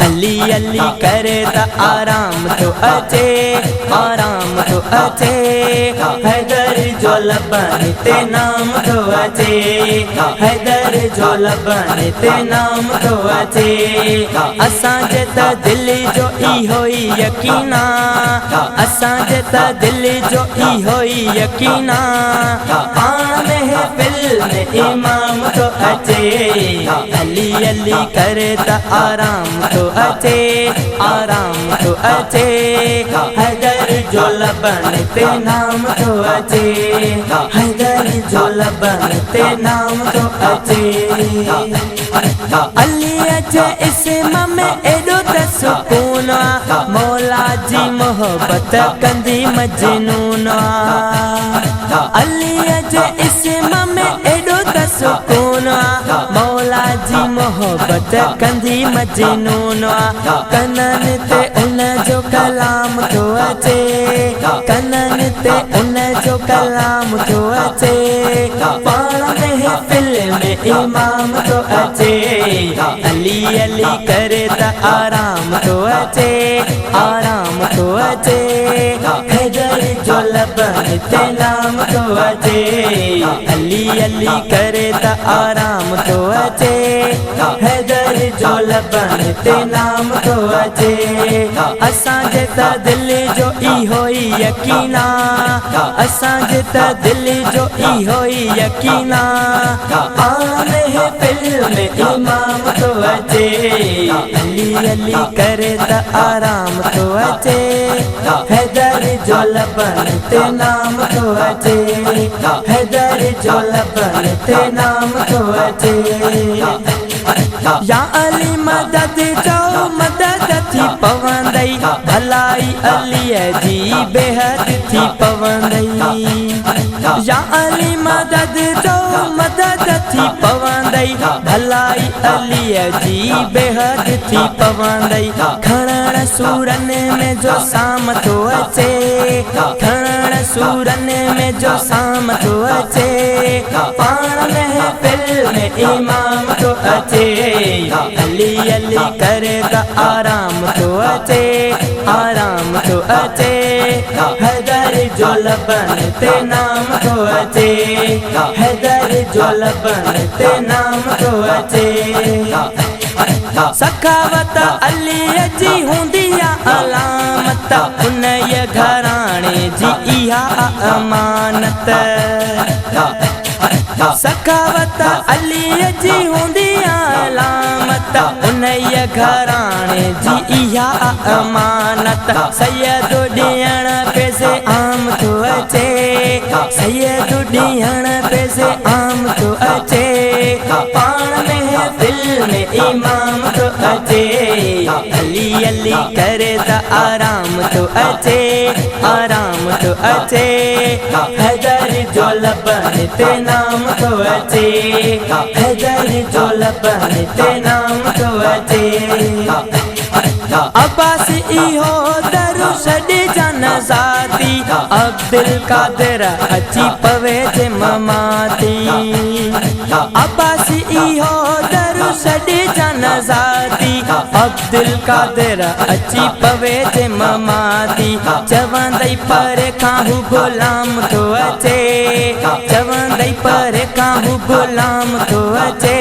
अली अली करे त आराम तो अचे, आराम तो अचे। हैदर जो लबन ते नाम तो अचे, हैदर जो लबन ते नाम तो अचे। असांजे त दिल जो इहो ई यकीना, असांजे त दिल जो इहो ई यकीना। पाण महफिल में इमाम तो अचे, अली अली करे त आराम तो अचे, आराम तो अचे। हैदर जो लबन ते नाम तो अचे, हैदर जो लबन ते नाम तो अचे। अली अचे इस्म में एडो त सुकून, मौला जी मोहब्बत कंदी मजनून। अली अचे इस्म में एडो त सुकून, मौला जी मोहब्बत कंदी मजनून। कनन ते उन जो कलाम तो अचे, कनन ते उन जो कलाम तो अचे। पाण महफिल में इमाम तो अचे, अली अली करे त आराम तो अचे, आराम तो अचे। हैदर जो लबन ते नाम तो अचे, अली अली करे त आराम तो अचे। हैदर जो लबन ते नाम तो अचे। असांजे त दिल जो इहो ई यकीना, असांजे त दिल जो इहो ई यकीना। पाण महफिल में इमाम तो अचे, अली अली करे त आराम तो अचे। हैदर जो लबन ते नाम तो अचे, हैदर जो लबन ते नाम तो अचे। या अली मदद जो मदद थी पवंदई, भलाई अली जी बेहद थी पवंदई। या अली मदद जो मदद थी पवंदई, भलाई अली जी बेहद थी पवंदई। खणण सूरन में जो साम तो अचे, खणण सूरन में जो साम तो अचे। पाण महफिल में इमाम तो अचे, अली अली करे त आराम तो अचे, आराम तो अचे। हैदर जो लबन ते नाम तो अचे, हैदर जो लबन ते नाम तो अचे। सखावत अली जी हूंदी अलामत, उन घराणे जी इहा अमानत। सखावत अली जी हूंदी अलामत, उन घराणे जी इहा अमानत। सैयद ॾियण पैसे आम तो अचे, सैयद ॾियण पैसे आम तो अचे। पाण महफिल में इमाम तो अचे, अली अली करे त आराम तो अचे, आराम तो अचे। हैदर जो लबन ते नाम तो अचे, हैदर जो लबन ते नाम तो अचे। अब्बास इहो दरु छॾे जन ज़ाती, अब्दुल कादिर अची पवे जे ममाती। अब्बास इहो दरु छॾे जन ज़ाती, अब्दुल कादिर अची पवे जे ममाती। चवंदई पर खां हू गुलाम तो अचे, चवंदई पर खां हू गुलाम तो अचे।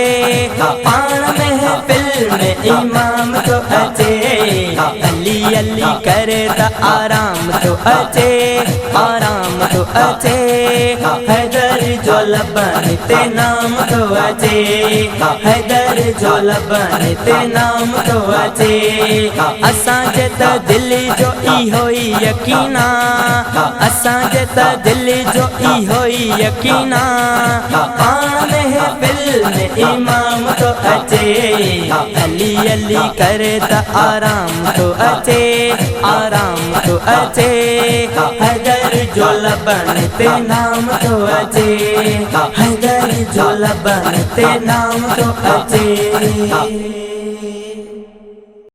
पाण महफिल में इमाम तो अचे, अली अली करे त आराम तो अचे, आराम तो अचे। हैदर जो लबन ते नाम तो अचे, हैदर जो लबन ते नाम तो अचे। असांजे त दिल जो इहो ई यकीना, असांजे त दिल जो इहो ई यकीना। पाण महफिल में इमाम तो अचे, अली अली करे त आराम तो अचे, आराम तो अचे। हैदर जो लबन ते नाम तो अचे, हैदर जो लबन ते नाम तो अचे।